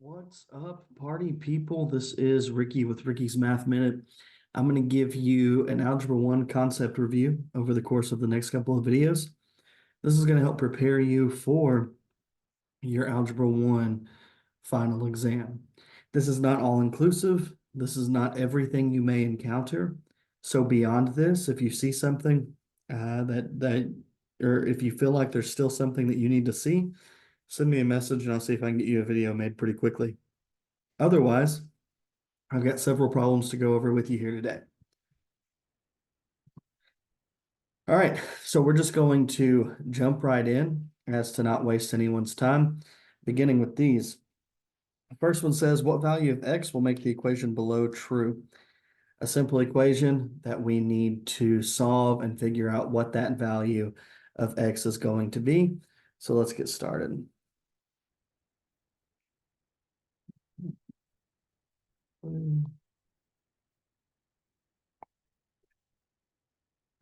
What's up, party people? This is Ricky with Ricky's Math Minute. I'm going to give you an Algebra 1 concept review over the course of the next couple of videos. This is going to help prepare you for your Algebra 1 final exam. This is not all-inclusive. This is not everything you may encounter. So beyond this, if you see something or if you feel like there's still something that you need to see, send me a message and I'll see if I can get you a video made pretty quickly. Otherwise, I've got several problems to go over with you here today. All right, so we're just going to jump right in as to not waste anyone's time, beginning with these. The first one says, what value of x will make the equation below true? A simple equation that we need to solve and figure out what that value of x is going to be. So let's get started.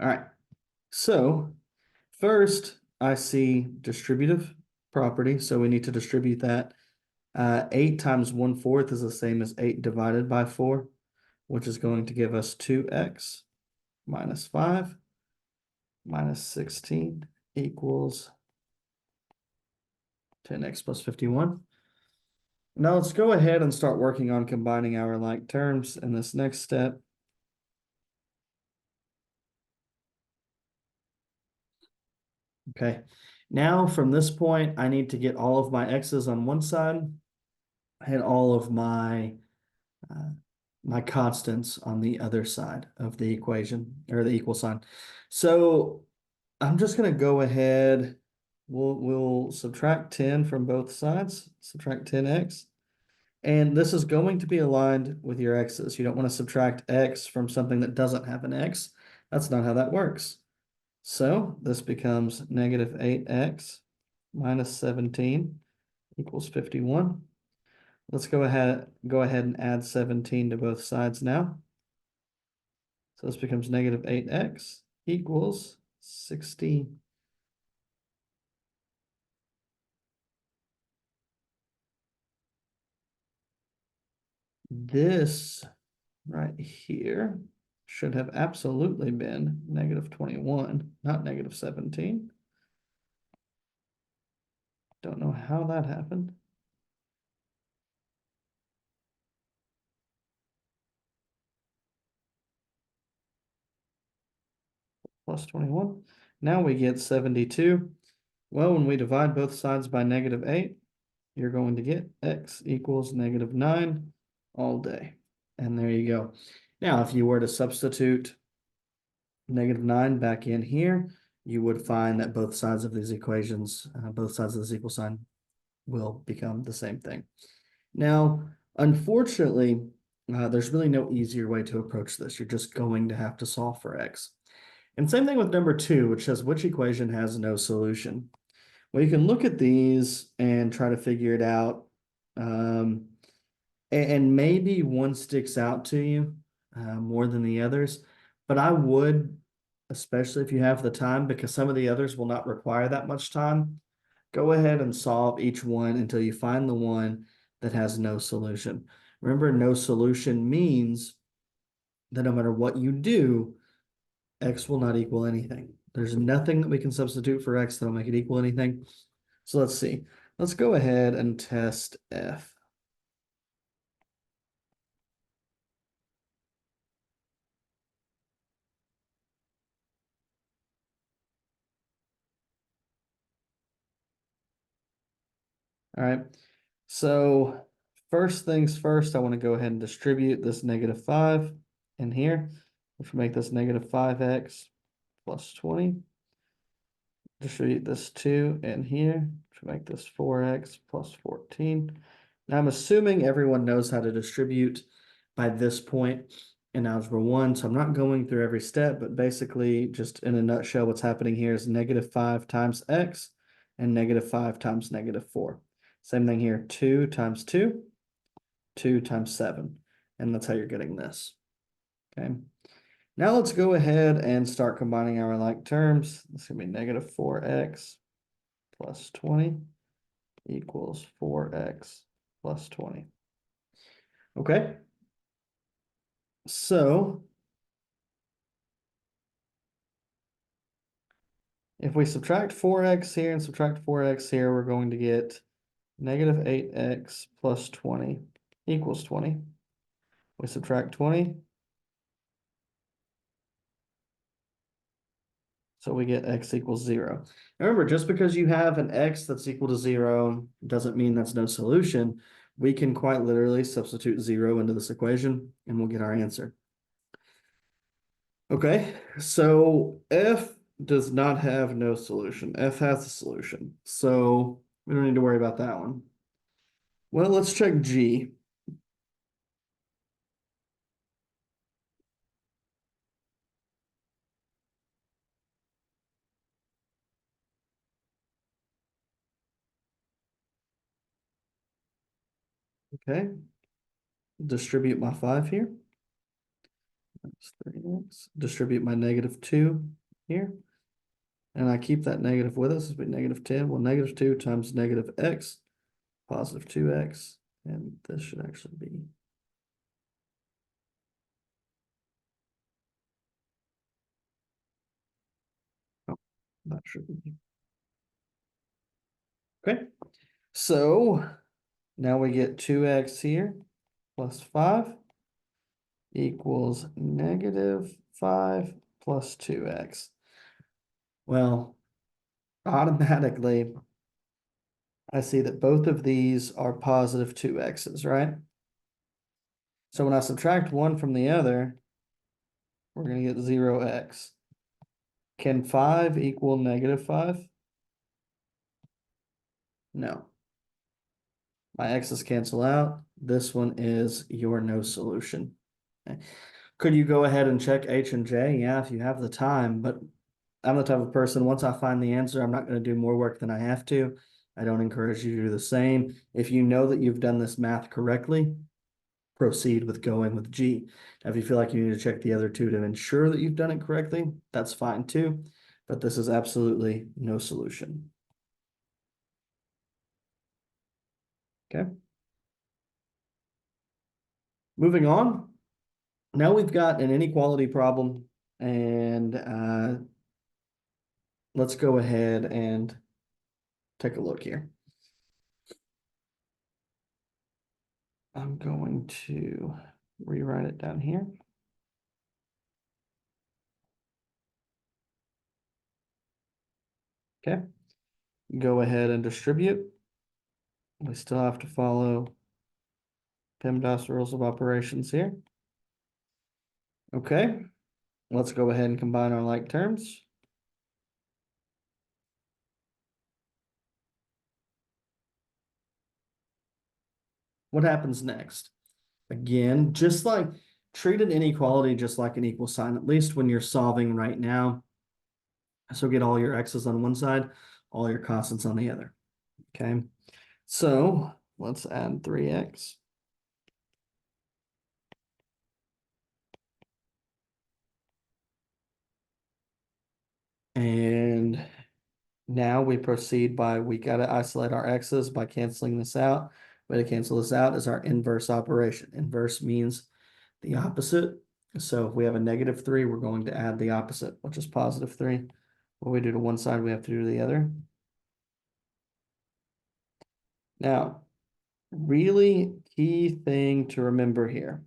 All right, so first I see distributive property, so we need to distribute that. 8 times 1/4 is the same as 8 divided by 4, which is going to give us 2x minus 5 minus 16 equals 10x plus 51. Now let's go ahead and start working on combining our like terms in this next step. Okay, now from this point, I need to get all of my x's on one side and all of my constants on the other side of the equation or the equal sign. So I'm just going to go ahead. We'll subtract 10 from both sides, subtract 10x. And this is going to be aligned with your x's. You don't want to subtract x from something that doesn't have an x. That's not how that works. So this becomes negative 8x minus 17 equals 51. Let's go ahead and add 17 to both sides now. So this becomes negative 8x equals 16. This right here should have absolutely been negative 21, not negative 17. Don't know how that happened. Plus 21. Now we get 72. Well, when we divide both sides by negative 8, you're going to get x equals negative 9 all day. And there you go. Now, if you were to substitute negative 9 back in here, you would find that both sides of these equations, both sides of this equal sign will become the same thing. Now, unfortunately, there's really no easier way to approach this. You're just going to have to solve for x. And same thing with number 2, which says which equation has no solution. Well, you can look at these and try to figure it out. And maybe one sticks out to you more than the others. But I would, especially if you have the time, because some of the others will not require that much time, go ahead and solve each one until you find the one that has no solution. Remember, no solution means that no matter what you do, x will not equal anything. There's nothing that we can substitute for x that'll make it equal anything. So let's see. Let's go ahead and test f. All right. So first things first, I want to go ahead and distribute this negative 5 in here, which will make this negative 5x plus 20. Distribute this 2 in here, which will make this 4x plus 14. Now I'm assuming everyone knows how to distribute by this point in Algebra 1, so I'm not going through every step, but basically just in a nutshell, what's happening here is negative 5 times x and negative 5 times negative 4. Same thing here, 2 times 2, 2 times 7, and that's how you're getting this, okay? Now let's go ahead and start combining our like terms. This is going to be negative 4x plus 20 equals 4x plus 20. Okay. So if we subtract 4x here and subtract 4x here, we're going to get negative 8x plus 20 equals 20. We subtract 20. So we get x equals 0. Remember, just because you have an x that's equal to 0 doesn't mean that's no solution. We can quite literally substitute 0 into this equation and we'll get our answer. Okay, so f does not have no solution. F has a solution. So we don't need to worry about that one. Well, let's check G. Okay, distribute my 5 here. That's 3x. Distribute my negative 2 here. And I keep that negative with us, it'll be negative 10. Well, negative 2 times negative x, positive 2x, and this should actually be. Oh, that shouldn't be. Okay, so now we get 2x here plus 5 equals negative 5 plus 2x. Well, automatically, I see that both of these are positive 2x's, right? So when I subtract one from the other, we're going to get 0x. Can 5 equal negative 5? No. My x's cancel out. This one is your no solution. Okay. Could you go ahead and check H and J? Yeah, if you have the time, but I'm the type of person, once I find the answer, I'm not going to do more work than I have to. I don't encourage you to do the same. If you know that you've done this math correctly, proceed with going with G. Now, if you feel like you need to check the other two to ensure that you've done it correctly, that's fine too. But this is absolutely no solution. Okay. Moving on. Now we've got an inequality problem, and let's go ahead and take a look here. I'm going to rewrite it down here. Okay, go ahead and distribute. We still have to follow PEMDAS rules of operations here. Okay, let's go ahead and combine our like terms. What happens next? Again, just like treat an inequality just like an equal sign, at least when you're solving right now. So get all your x's on one side, all your constants on the other. Okay, so let's add 3x. And now we proceed by, we got to isolate our x's by canceling this out. Way to cancel this out is our inverse operation. Inverse means the opposite. So if we have a negative 3, we're going to add the opposite, which is positive 3. What we do to one side, we have to do to the other. Now, really key thing to remember here.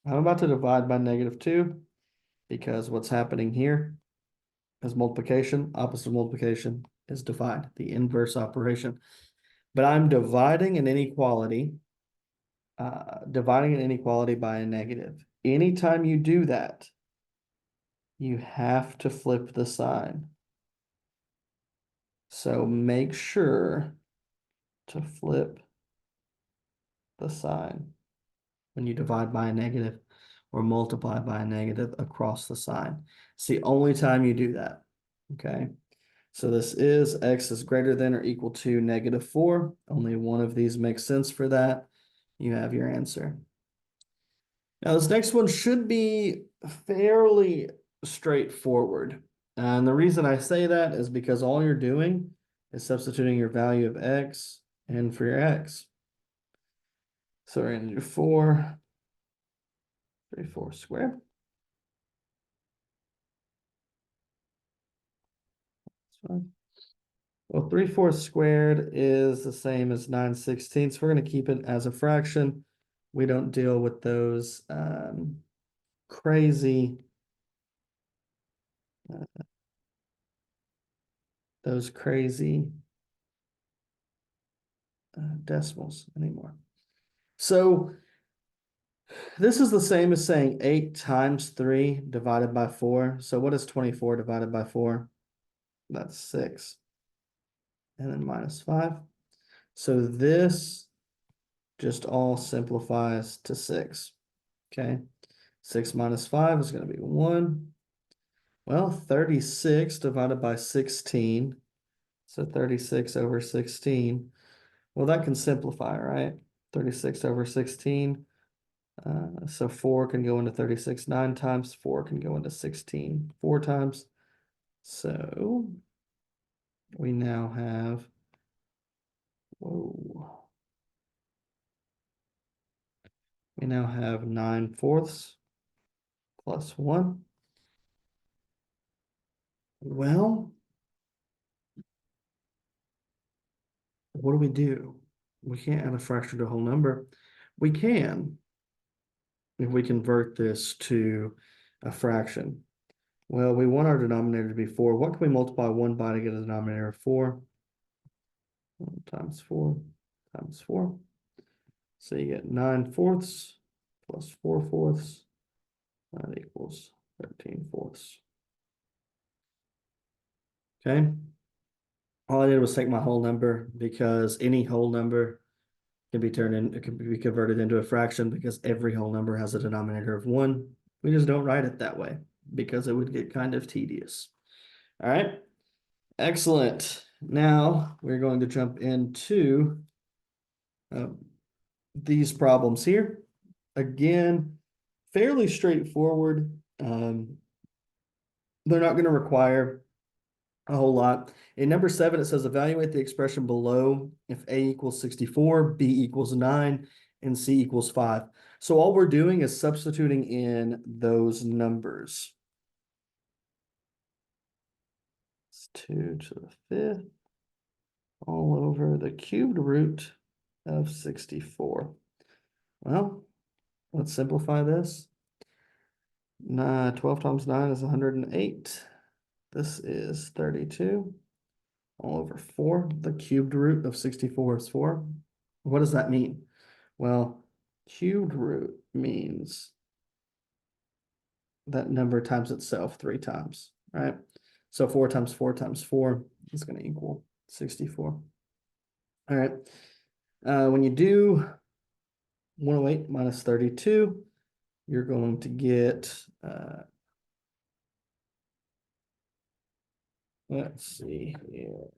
I'm about to divide by negative 2 because what's happening here is multiplication. Opposite of multiplication is divide, the inverse operation. But I'm dividing an inequality by a negative. Anytime you do that, you have to flip the sign. So make sure to flip the sign when you divide by a negative or multiply by a negative across the sign. It's the only time you do that, okay? So this is x is greater than or equal to negative 4. Only one of these makes sense for that. You have your answer. Now this next one should be fairly straightforward. And the reason I say that is because all you're doing is substituting your value of x in for your x. So we're gonna do 4, 3/4 squared. That's fine. Well, 3/4 squared is the same as 9/16. We're gonna keep it as a fraction. We don't deal with those crazy decimals anymore. So this is the same as saying 8 times 3 divided by 4. So what is 24 divided by 4? That's 6. And then minus 5. So this just all simplifies to 6. Okay. 6 minus 5 is going to be 1. Well, 36 divided by 16. So 36 over 16. Well, that can simplify, right? 36 over 16. So 4 can go into 36 9 times. 4 can go into 16 4 times. So we now have, whoa. We now have 9/4 plus 1. Well, what do we do? We can't add a fraction to a whole number. We can if we convert this to a fraction. Well, we want our denominator to be 4. What can we multiply 1 by to get a denominator of 4? 1 times 4 times 4. So you get 9/4 plus 4/4. That equals 13/4. Okay. All I did was take my whole number because any whole number can be it can be converted into a fraction because every whole number has a denominator of 1. We just don't write it that way because it would get kind of tedious. All right. Excellent. Now we're going to jump into these problems here. Again, fairly straightforward. They're not going to require a whole lot. In number 7, it says evaluate the expression below if A equals 64, B equals 9, and C equals 5. So all we're doing is substituting in those numbers. It's 2 to the 5th all over the cubed root of 64. Well, let's simplify this. 12 times 9 is 108. This is 32 all over 4. The cubed root of 64 is 4. What does that mean? Well, cubed root means that number times itself 3 times, right? So 4 times 4 times 4 is going to equal 64. All right. When you do 108 minus 32, you're going to get, let's see here.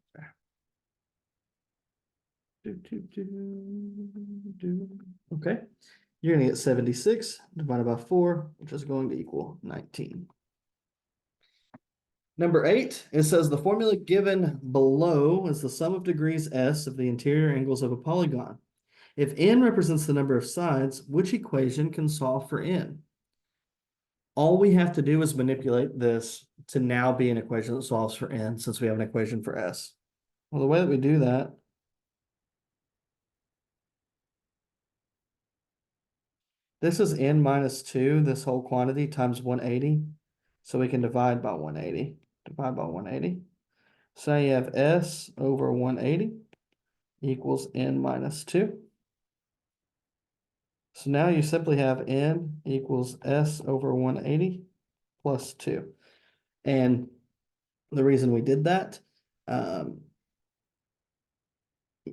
Okay, you're gonna get 76 divided by 4, which is going to equal 19. Number 8, it says the formula given below is the sum of degrees s of the interior angles of a polygon. If n represents the number of sides, which equation can solve for n? All we have to do is manipulate this to now be an equation that solves for n, since we have an equation for s. Well, the way that we do that, this is n minus 2, this whole quantity, times 180. So we can divide by 180. Divide by 180. So you have s over 180 equals n minus 2. So now you simply have n equals s over 180 plus 2. And the reason we did that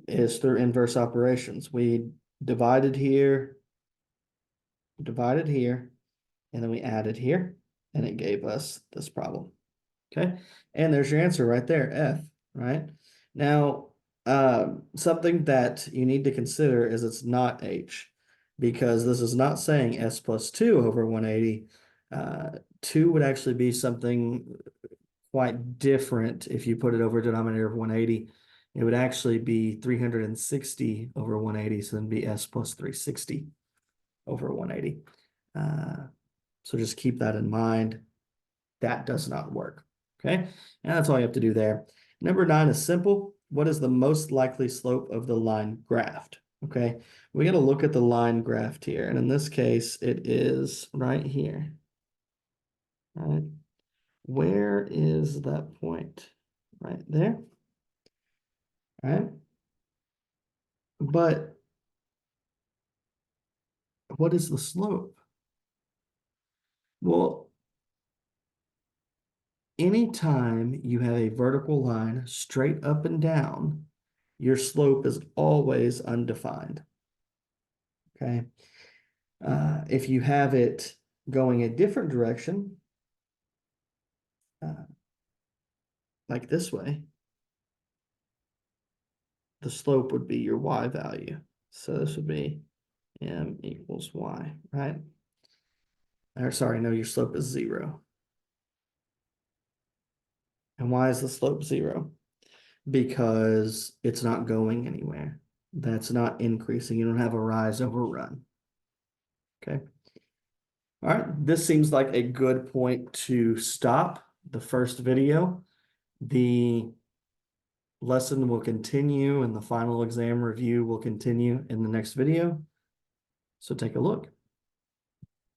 is through inverse operations. We divided here, and then we added here, and it gave us this problem. Okay, and there's your answer right there, F, right? Now, something that you need to consider is it's not H, because this is not saying S plus 2 over 180. 2 would actually be something quite different if you put it over a denominator of 180. it would actually be 360 over 180, so then be S plus 360 over 180. So just keep that in mind. That does not work. Okay, and that's all you have to do there. Number 9 is simple. What is the most likely slope of the line graphed? Okay, we got to look at the line graphed here, and in this case, it is right here. All right, where is that point? Right there. All right, but what is the slope? Well, anytime you have a vertical line straight up and down, your slope is always undefined. Okay. If you have it going a different direction, like this way, the slope would be your y value. So this would be m equals y, right? Or sorry, no, your slope is 0. And why is the slope 0? Because it's not going anywhere. That's not increasing. You don't have a rise over run. Okay. All right. This seems like a good point to stop the first video. The lesson will continue and the final exam review will continue in the next video. So take a look.